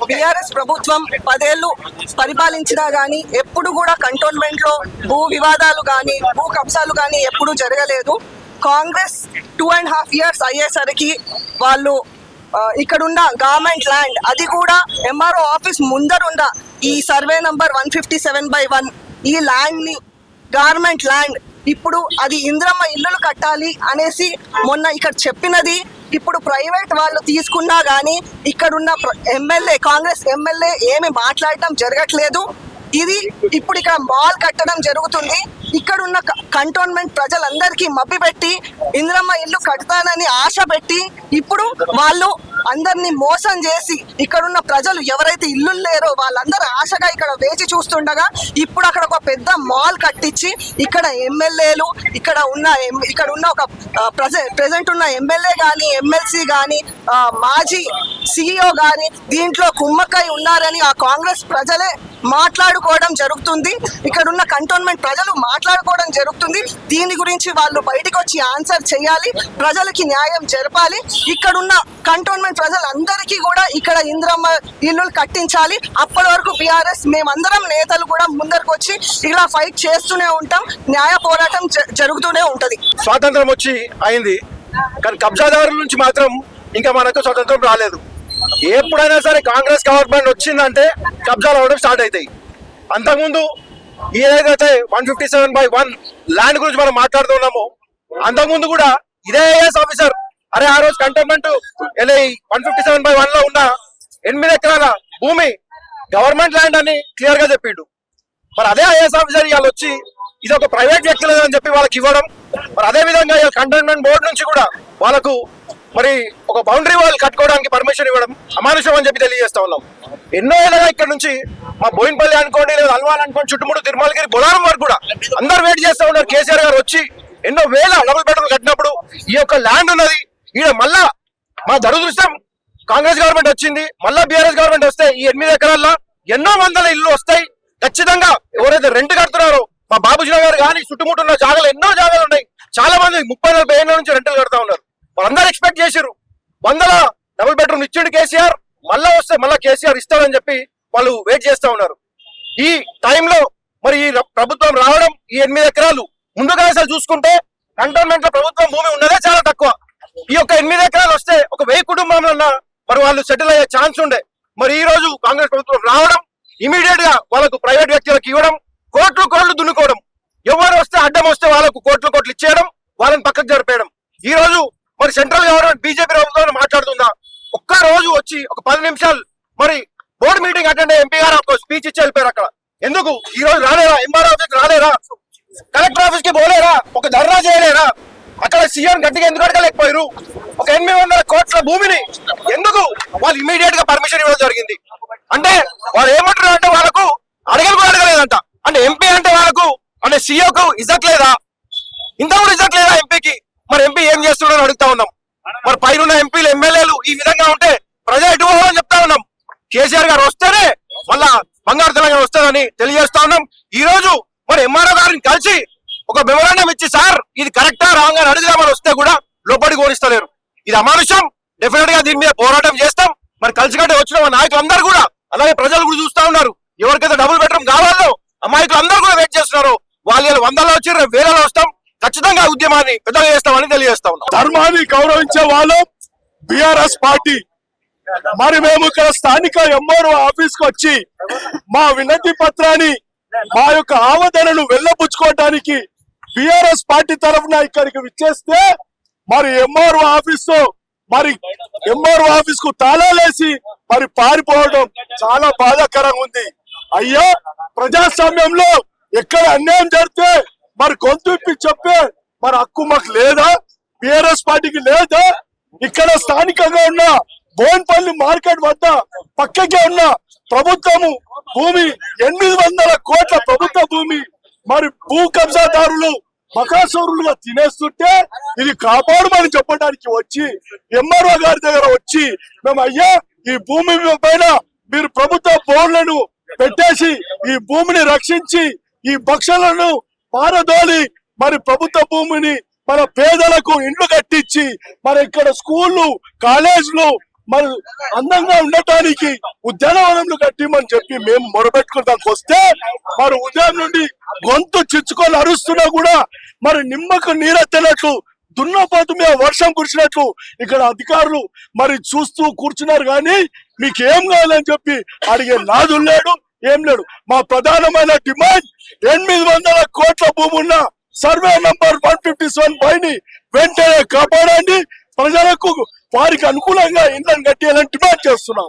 BRS ప్రభుత్వం 10 ఏళ్ళు పరిపాలించినా గానీ ఎప్పుడు కూడా కంటోన్మెంట్ లో భూ వివాదాలు కానీ భూ కబ్జాలు కానీ ఎప్పుడు జరగలేదు. కాంగ్రెస్ 2.5 years అయ్యేసరికి వాళ్ళు ఇక్కడున్న గవర్నమెంట్ ల్యాండ్, అది కూడా ఎంఆర్ఓ ఆఫీస్ ముందరున్న ఈ సర్వే నంబర్ 157/1 ఈ ల్యాండ్ ని గవర్నమెంట్ ల్యాండ్ ఇప్పుడు అది ఇంద్రమ్మ ఇల్లులు కట్టాలి అనేసి మొన్న ఇక్కడ చెప్పినది ఇప్పుడు ప్రైవేట్ వాళ్ళు తీసుకున్నా కానీ ఇక్కడున్న ఎమ్మెల్యే, కాంగ్రెస్ ఎమ్మెల్యే ఏమి మాట్లాడటం జరగట్లేదు. ఇది ఇప్పుడు ఇక్కడ మాల్ కట్టడం జరుగుతుంది. ఇక్కడున్న కంటోన్మెంట్ ప్రజలందరికీ మభ్యపెట్టి ఇంద్రమ్మ ఇల్లు కడతానని ఆశ పెట్టి ఇప్పుడు వాళ్ళు అందరినీ మోసం చేసి ఇక్కడున్న ప్రజలు ఎవరైతే ఇల్లు లేరో వాళ్ళందరూ ఆశగా ఇక్కడ వేచి చూస్తుండగా ఇప్పుడు అక్కడ ఒక పెద్ద మాల్ కట్టించి ఇక్కడ ఎమ్మెల్యేలు ఇక్కడ ఉన్న ఒక ప్రెసెంట్ ఉన్న ఎమ్మెల్యే కానీ ఎమ్మెల్సీ కానీ మాజీ సిఇఓ కానీ దీంట్లో కుమ్మక్కై ఉన్నారని ఆ కాంగ్రెస్ ప్రజలే మాట్లాడుకోవడం జరుగుతుంది. ఇక్కడ ఉన్న కంటోన్మెంట్ ప్రజలు మాట్లాడుకోవడం జరుగుతుంది. దీని గురించి వాళ్ళు బయటకు వచ్చి ఆన్సర్ చేయాలి, ప్రజలకి న్యాయం జరపాలి. ఇక్కడున్న కంటోన్మెంట్ ప్రజలందరికీ కూడా ఇక్కడ ఇంద్రమ్మ ఇల్లులు కట్టించాలి. అప్పటి వరకు బీఆర్ఎస్ మేమందరం నేతలు కూడా ముందరకు వచ్చి ఇలా ఫైట్ చేస్తూనే ఉంటాం. న్యాయ పోరాటం జరుగుతూనే ఉంటది. స్వాతంత్రం వచ్చి అయింది కానీ కబ్జాదారుల నుంచి మాత్రం ఇంకా మనకు స్వతంత్రం రాలేదు. ఎప్పుడైనా సరే కాంగ్రెస్ గవర్నమెంట్ వచ్చిందంటే కబ్జాలు అవ్వడం స్టార్ట్ అవుతాయి. అంతకుముందు ఏదైతే 157/1 ల్యాండ్ గురించి మనం మాట్లాడుతున్నామో అంతకుముందు కూడా ఇదే ఐఏఎస్ ఆఫీసర్ ఆ రోజు కంటోన్మెంట్ 157/1 లో ఉన్న 8 ఎకరాల భూమి గవర్నమెంట్ ల్యాండ్ అని క్లియర్ గా చెప్పిండు. మరి అదే ఐఏఎస్ ఆఫీసర్ ఇవాళ వచ్చి ఇది ఒక ప్రైవేట్ వ్యక్తి లేదని చెప్పి వాళ్ళకి ఇవ్వడం, మరి అదే విధంగా కంటోన్మెంట్ బోర్డు నుంచి కూడా వాళ్ళకు మరి ఒక బౌండరీ వాల్ కట్టుకోవడానికి పర్మిషన్ ఇవ్వడం అమానుషం అని చెప్పి తెలియజేస్తా ఉన్నాం. ఎన్నో ఏళ్ళగా ఇక్కడ నుంచి మా బోయినపల్లి అనుకోండి లేదా అల్వాల్ అనుకోండి చుట్టుముట్టు తిరుమలగిరి బొలారం వరకు కూడా అందరు వెయిట్ చేస్తా ఉన్నారు. కేసీఆర్ గారు వచ్చి ఎన్నో వేల డబుల్ బెడ్రూమ్ కట్టినప్పుడు ఈ యొక్క ల్యాండ్ ఉన్నది ఈడ మళ్ళా మా దురదృష్టం కాంగ్రెస్ గవర్నమెంట్ వచ్చింది, మళ్ళా బీఆర్ఎస్ గవర్నమెంట్ వస్తే ఈ 8 ఎకరాల్లో ఎన్నో వందల ఇల్లు వస్తాయి. ఖచ్చితంగా ఎవరైతే రెంట్ కడుతున్నారో మా బాబుజీ గారు కానీ చుట్టుముట్టున్న జాగాలు ఎన్నో జాగాలు ఉన్నాయి. చాలా మంది 30-40 ఏళ్ళ నుంచి రెంటలు కడతా ఉన్నారు. వాళ్ళందరూ ఎక్స్పెక్ట్ చేశారు 100 డబుల్ బెడ్రూమ్ ఇచ్చిండు కేసీఆర్, మళ్ళా వస్తే మళ్ళా కేసీఆర్ ఇస్తారని చెప్పి వాళ్ళు వెయిట్ చేస్తా ఉన్నారు. ఈ టైంలో మరి ఈ ప్రభుత్వం రావడం ఈ 8 ఎకరాలు ముందుగా అసలు చూసుకుంటే కంటోన్మెంట్ లో ప్రభుత్వం భూమి ఉన్నదే చాలా తక్కువ. ఈ యొక్క 8 ఎకరాలు వస్తే ఒక 1000 కుటుంబంలో మరి వాళ్ళు సెటిల్ అయ్యే ఛాన్స్ ఉండే. మరి ఈ రోజు కాంగ్రెస్ ప్రభుత్వం రావడం ఇమీడియట్ గా వాళ్ళకు ప్రైవేట్ వ్యక్తులకు ఇవ్వడం, కోట్లు దున్నుకోవడం, ఎవరు వస్తే అడ్డం వస్తే వాళ్ళకు కోట్లు ఇచ్చేయడం, వాళ్ళని పక్కకు జరిపేయడం. ఈ రోజు మరి సెంట్రల్ గవర్నమెంట్ బీజేపీ ప్రభుత్వం మాట్లాడుతుందా? ఒక్క రోజు వచ్చి ఒక 10 నిమిషాలు మరి బోర్డు మీటింగ్ అటెండ్ అయ్యి ఎంపీ గారు ఒక స్పీచ్ ఇచ్చి వెళ్ళిపోయారు. అక్కడ ఎందుకు ఈ రోజు రాలేరా? ఎంఆర్ ఆఫీస్ రాలేరా? కలెక్టర్ ఆఫీస్ కి పోలేరా? ఒక ధర్నా చేయలేరా? అక్కడ సీఎం గట్టిగా ఎందుకు అడగలేకపోయారు? ఒక 800 కోట్ల భూమిని ఎందుకు వాళ్ళు ఇమీడియట్ గా పర్మిషన్ ఇవ్వడం జరిగింది? అంటే వాళ్ళు ఏమంటారు అంటే వాళ్ళకు అడగలేదంట. అంటే ఎంపీ అంటే వాళ్ళకు అంటే సీఎంకు ఇజ్జత్ లేదా? ఇంత కూడా ఇజ్జత్ లేదా ఎంపీకి? మరి ఎంపీ ఏం చేస్తున్నారని అడుగుతా ఉన్నాం. మరి పైన ఎంపీలు ఎమ్మెల్యేలు ఈ విధంగా ఉంటే ప్రజలు ఎటు పోవాలని చెప్తా ఉన్నాం. కేసీఆర్ గారు వస్తేనే మళ్ళా బంగారు తెలంగాణ వస్తుందని తెలియజేస్తా ఉన్నాం. ఈ రోజు మరి ఎంఆర్ఓ గారిని కలిసి ఒక మెమోరాండం ఇచ్చి సార్ ఇది కరెక్టా రాంగ్ అని అడుగుదామని వస్తే కూడా లోపలికి కోరిస్తలేరు. ఇది అమానుషం. డెఫినెట్ గా దీని మీద పోరాటం చేస్తాం. మరి కలిసికట్టే వచ్చిన మా నాయకులందరూ కూడా అలాగే ప్రజలు కూడా చూస్తా ఉన్నారు. ఎవరికైతే డబుల్ బెడ్రూమ్ కావాలో అమాయకులు అందరూ కూడా వెయిట్ చేస్తున్నారు. వాళ్ళు 100లో వచ్చి 1000లో వస్తాం. ఖచ్చితంగా ఉద్యమాన్ని పెద్దగా చేస్తామని తెలియజేస్తా ఉన్నాం. ధర్మాన్ని గౌరవించే వాళ్ళు బీఆర్ఎస్ పార్టీ. మరి మేము ఇక్కడ స్థానిక ఎంఆర్ఓ ఆఫీస్ కు వచ్చి మా వినతి పత్రాన్ని మా యొక్క ఆవేదనను వెళ్ళబుచ్చుకోవడానికి బీఆర్ఎస్ పార్టీ తరఫున ఇక్కడికి విచ్చేస్తే మరి ఎంఆర్ఓ ఆఫీస్ కు తాళాలేసి మరి పారిపోవడం చాలా బాధాకరంగా ఉంది. అయ్యా, ప్రజాస్వామ్యంలో ఎక్కడ అన్యాయం జరిగితే మరి గొంతు ఇప్పి చెప్పే మరి హక్కు మాకు లేదా? బీఆర్ఎస్ పార్టీకి లేదా? ఇక్కడ స్థానికంగా ఉన్న బోన్పల్లి మార్కెట్ వద్ద పక్కకే ఉన్న ప్రభుత్వము భూమి 800 కోట్ల ప్రభుత్వ భూమి మరి భూ కబ్జాదారులు బకాసురులుగా తినేస్తుంటే ఇది కాపాడమని చెప్పడానికి వచ్చి ఎంఆర్ఓ గారి దగ్గర వచ్చి మేము అయ్యా ఈ భూమి పైన మీరు ప్రభుత్వ బోర్డులను పెట్టేసి ఈ భూమిని రక్షించి ఈ పక్షులను పారదోలి మరి ప్రభుత్వ భూమిని మన పేదలకు ఇండ్లు కట్టించి మరి ఇక్కడ స్కూళ్ళు కాలేజీలు మరి అందంగా ఉండటానికి ఉద్యానవనంలో కట్టిమని చెప్పి మేము మొరబెట్టుకోవడానికి వస్తే మరి ఉదయం నుండి గొంతు చిచ్చుకొని అరుస్తున్నా కూడా మరి నిమ్మకు నీరెత్తనట్లు దున్నపోతు మీద వర్షం కురిసినట్లు ఇక్కడ అధికారులు మరి చూస్తూ కూర్చున్నారు. కానీ మీకు ఏం కావాలని చెప్పి అడిగే నాదులు లేడు, ఏం లేడు. మా ప్రధానమైన డిమాండ్ 800 కోట్ల భూమి ఉన్న సర్వే నంబర్ 157 పైని వెంటనే కాపాడండి. ప్రజలకు వారికి అనుకూలంగా ఇండ్లను కట్టేయాలని డిమాండ్ చేస్తున్నాం.